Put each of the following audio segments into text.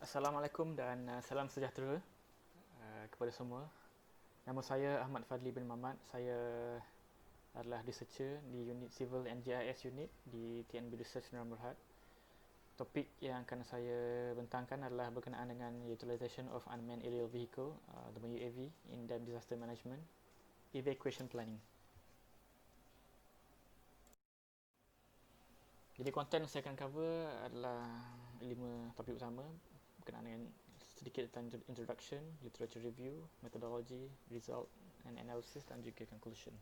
Assalamualaikum dan salam sejahtera kepada semua. Nama saya Ahmad Fadli bin Mamat. Saya adalah researcher di unit Civil and GIS unit di TNB Research Negara Berhad. Topik yang akan saya bentangkan adalah berkenaan dengan Utilization of Unmanned Aerial Vehicle atau UAV in Dam Disaster Management, Evacuation Planning. Jadi konten yang saya akan cover adalah 5 topik utama berkenaan dengan sedikit tentang introduction, literature review, methodology, result and analysis dan juga conclusion.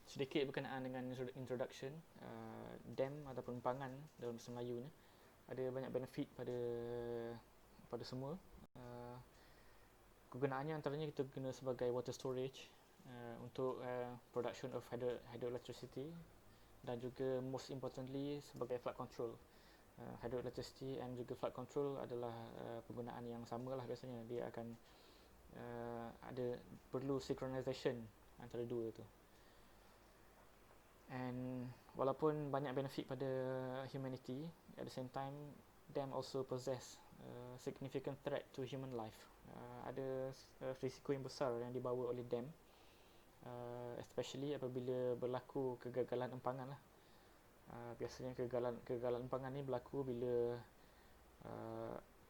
Sedikit berkenaan dengan introduction, dam ataupun empangan dalam bahasa Melayu ni ada banyak benefit pada semua. Kegunaannya antaranya kita guna sebagai water storage untuk production of hydroelectricity dan juga most importantly sebagai flood control. Hydroelectricity and juga flood control adalah penggunaan yang sama lah biasanya. Dia akan ada perlu synchronization antara dua tu. And walaupun banyak benefit pada humanity, at the same time dam also possess significant threat to human life. Ada risiko yang besar yang dibawa oleh dam, especially apabila berlaku kegagalan empangan lah. Biasanya kegagalan empangan ni berlaku bila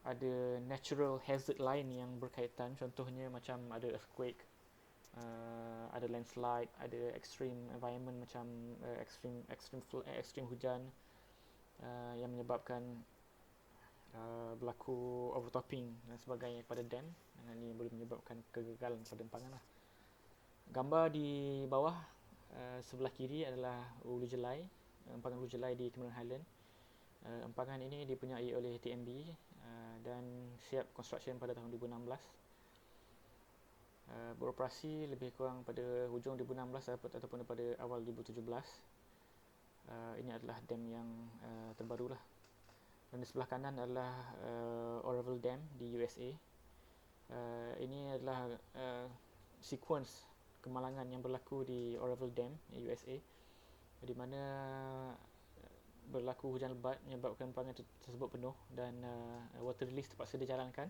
ada natural hazard lain yang berkaitan. Contohnya macam ada earthquake, ada landslide, ada extreme environment macam extreme hujan yang menyebabkan berlaku overtopping dan sebagainya pada dam. Ini boleh menyebabkan kegagalan pada empangan lah. Gambar di bawah sebelah kiri adalah Ulu Jelai, empangan Ulu Jelai di Cameron Highland. Empangan ini dipunyai oleh TNB dan siap construction pada tahun 2016. Beroperasi lebih kurang pada hujung 2016 ataupun pada awal 2017. Ini adalah dam yang terbaru lah. Dan di sebelah kanan adalah Oroville Dam di USA. Ini adalah sequence kemalangan yang berlaku di Oroville Dam di USA, di mana berlaku hujan lebat menyebabkan empangan tersebut penuh dan water release terpaksa dijalankan,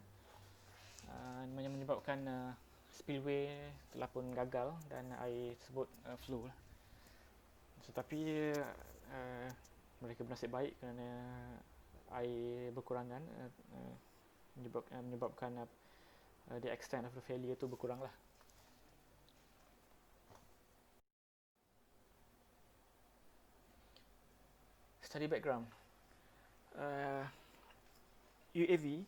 yang menyebabkan spillway telah pun gagal dan air tersebut flow lah. Tetapi mereka bernasib baik kerana air berkurangan, menyebabkan the extent of the failure itu berkurang lah. Study background. UAV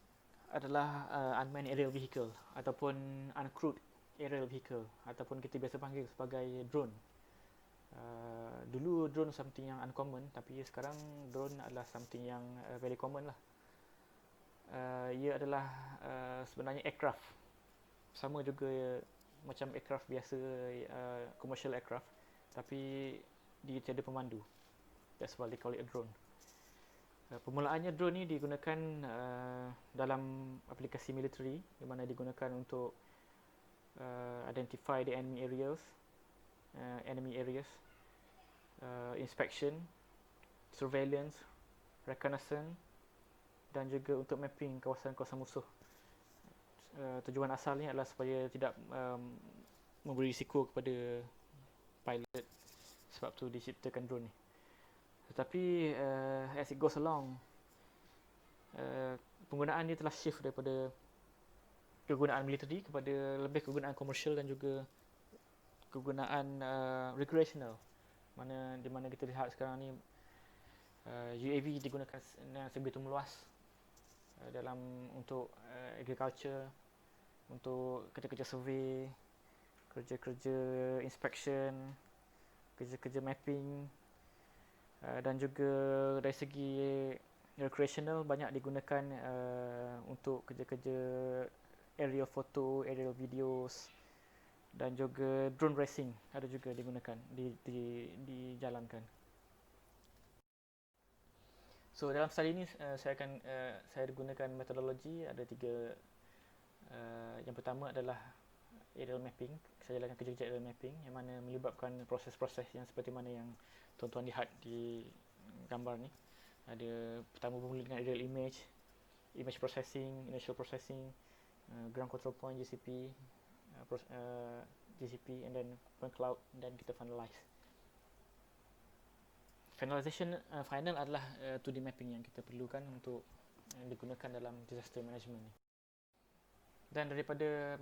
adalah Unmanned Aerial Vehicle ataupun Uncrewed Aerial Vehicle ataupun kita biasa panggil sebagai drone. Dulu drone something yang uncommon, tapi sekarang drone adalah something yang very common lah. Ia adalah sebenarnya aircraft, sama juga macam aircraft biasa, commercial aircraft, tapi dia tiada pemandu. That's why they call it a drone. Permulaannya drone ni digunakan dalam aplikasi military, di mana digunakan untuk identify the enemy areas, inspection, surveillance, reconnaissance dan juga untuk mapping kawasan-kawasan musuh. Tujuan asalnya adalah supaya tidak memberi risiko kepada pilot, sebab tu diciptakan drone ni. Tetapi as it goes along, penggunaan dia telah shift daripada kegunaan military kepada lebih kegunaan komersial dan juga kegunaan recreational. Di mana kita lihat sekarang ni UAV digunakan sebegitu meluas dalam untuk agriculture, untuk kerja-kerja survey, kerja-kerja inspection, kerja-kerja mapping, dan juga dari segi recreational banyak digunakan untuk kerja-kerja aerial photo, aerial videos dan juga drone racing ada juga digunakan, dijalankan. So dalam study ini saya gunakan metodologi ada 3. Yang pertama adalah aerial mapping. Saya jalankan kerja-kerja aerial mapping yang mana melibatkan proses-proses yang seperti mana yang tuan-tuan lihat di gambar ni. Ada pertama bermula dengan aerial image, image processing, initial processing, ground control point GCP, GCP, and then point cloud, dan kita finalize. Finalization final adalah 2D mapping yang kita perlukan untuk digunakan dalam disaster management ni. Dan daripada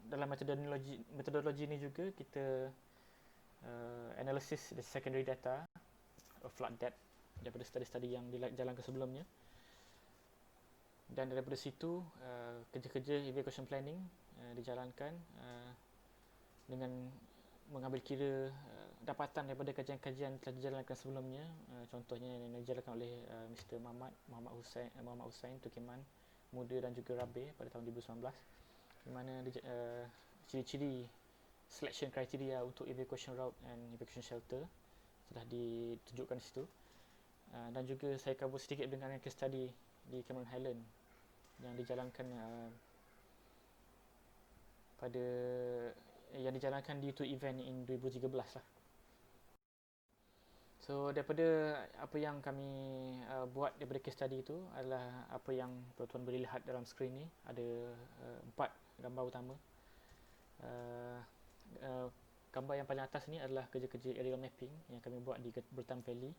dalam metodologi ni juga kita analysis the secondary data of flood depth daripada study-study yang dijalankan sebelumnya. Dan daripada situ kerja-kerja evacuation planning dijalankan dengan mengambil kira dapatan daripada kajian-kajian telah dijalankan sebelumnya, contohnya yang dijalankan oleh Mr. Muhammad Hussain Tukiman Muda dan juga Rabe pada tahun 2019, di mana ciri-ciri selection criteria untuk evacuation route and evacuation shelter telah ditunjukkan di situ. Dan juga saya cover sedikit dengan case study di Cameron Highland yang dijalankan di itu event in 2013 lah. So daripada apa yang kami buat daripada case study itu adalah apa yang tuan-tuan boleh lihat dalam skrin ni. Ada 4 gambar utama. Gambar yang paling atas ni adalah kerja-kerja aerial mapping yang kami buat di Bertam Valley.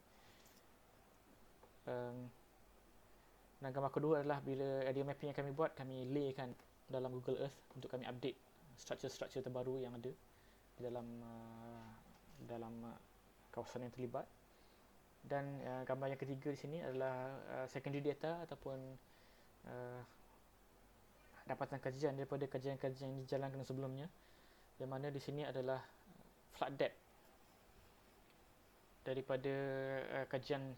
Dan gambar kedua adalah bila aerial mapping yang kami buat, kami laykan dalam Google Earth untuk kami update struktur-struktur terbaru yang ada di dalam kawasan yang terlibat. Dan gambar yang ketiga di sini adalah secondary data ataupun dapatan kajian daripada kajian-kajian yang dijalankan sebelumnya, yang mana di sini adalah flood depth daripada kajian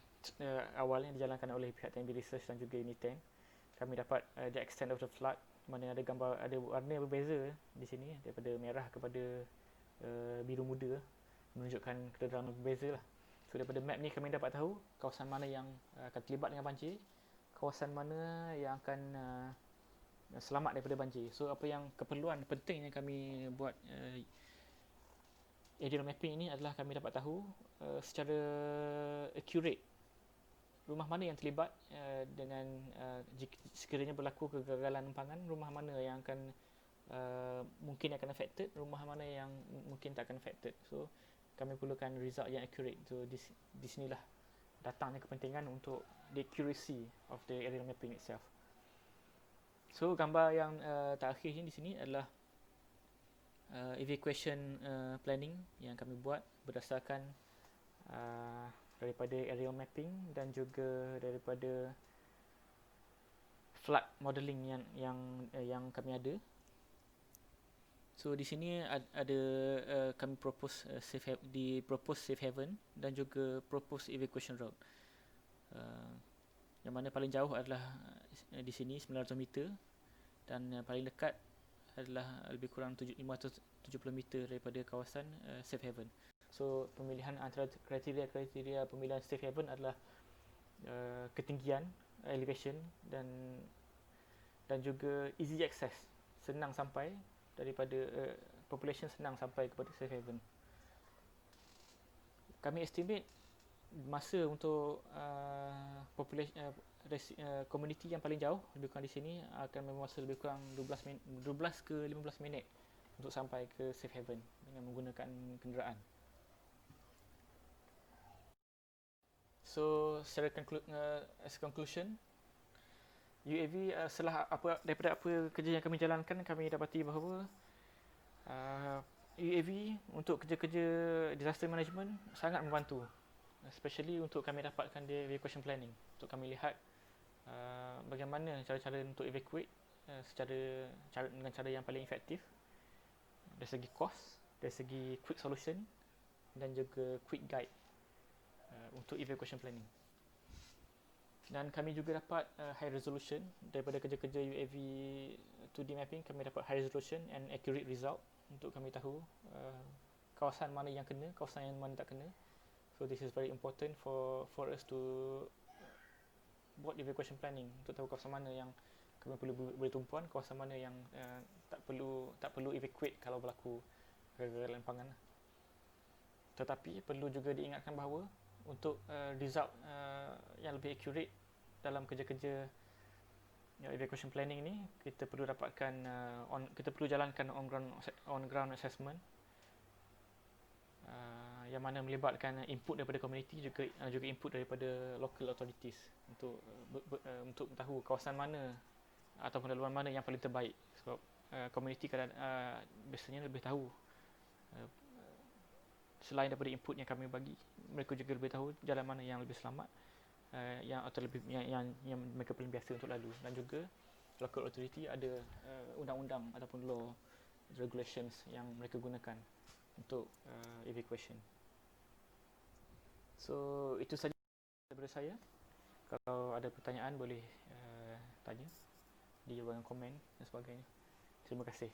awal yang dijalankan oleh pihak TNB Research dan juga Unit 10. Kami dapat the extent of the flood, mana ada warna berbeza di sini daripada merah kepada biru muda, menunjukkan kedalaman berbeza lah. So daripada map ni kami dapat tahu kawasan mana yang akan terlibat dengan banjir, kawasan mana yang akan selamat daripada banjir. So apa yang keperluan penting yang kami buat aerial mapping ini adalah kami dapat tahu secara accurate rumah mana yang terlibat dengan sekiranya berlaku kegagalan empangan, rumah mana yang akan mungkin akan affected, rumah mana yang mungkin tak akan affected. So kami perlukan result yang accurate. So di sinilah datangnya kepentingan untuk the accuracy of the aerial mapping itself. So gambar yang terakhir di sini adalah evacuation planning yang kami buat berdasarkan daripada aerial mapping dan juga daripada flood modelling yang kami ada. So di sini ada kami propose safe haven dan juga propose evacuation route. Yang mana paling jauh adalah di sini 900 meter dan yang paling dekat adalah lebih kurang 570 meter daripada kawasan safe haven. So pemilihan antara kriteria pemilihan safe haven adalah ketinggian, elevation dan juga easy access, senang sampai daripada population, senang sampai kepada safe haven. Kami estimate masa untuk komuniti yang paling jauh lebih kurang di sini akan masa lebih kurang 12 ke 15 minit untuk sampai ke safe haven dengan menggunakan kenderaan. So secara as conclusion, UAV daripada apa kerja yang kami jalankan, kami dapati bahawa UAV untuk kerja-kerja disaster management sangat membantu, especially untuk kami dapatkan dia evacuation planning, untuk kami lihat bagaimana cara-cara untuk evacuate dengan cara yang paling efektif dari segi cost, dari segi quick solution dan juga quick guide untuk evacuation planning. Dan kami juga dapat high resolution daripada kerja-kerja UAV 2D mapping. Kami dapat high resolution and accurate result untuk kami tahu kawasan mana yang kena, kawasan yang mana tak kena. So this is very important for us to buat evacuation planning, untuk tahu kawasan mana yang kami perlu beri tumpuan, kawasan mana yang tak perlu evacuate kalau berlaku kegagalan empangan. Tetapi perlu juga diingatkan bahawa untuk result yang lebih accurate dalam kerja-kerja evacuation planning ni, kita perlu dapatkan kita perlu jalankan on ground assessment yang mana melibatkan input daripada community juga input daripada local authorities untuk tahu kawasan mana ataupun laluan mana yang paling terbaik, sebab community biasanya lebih tahu selain daripada input yang kami bagi, mereka juga lebih tahu jalan mana yang lebih selamat, yang mereka paling biasa untuk lalu. Dan juga local authority ada undang-undang ataupun law regulations yang mereka gunakan untuk evacuation. So itu saja daripada saya. Kalau ada pertanyaan boleh tanya di ruangan komen dan sebagainya. Terima kasih.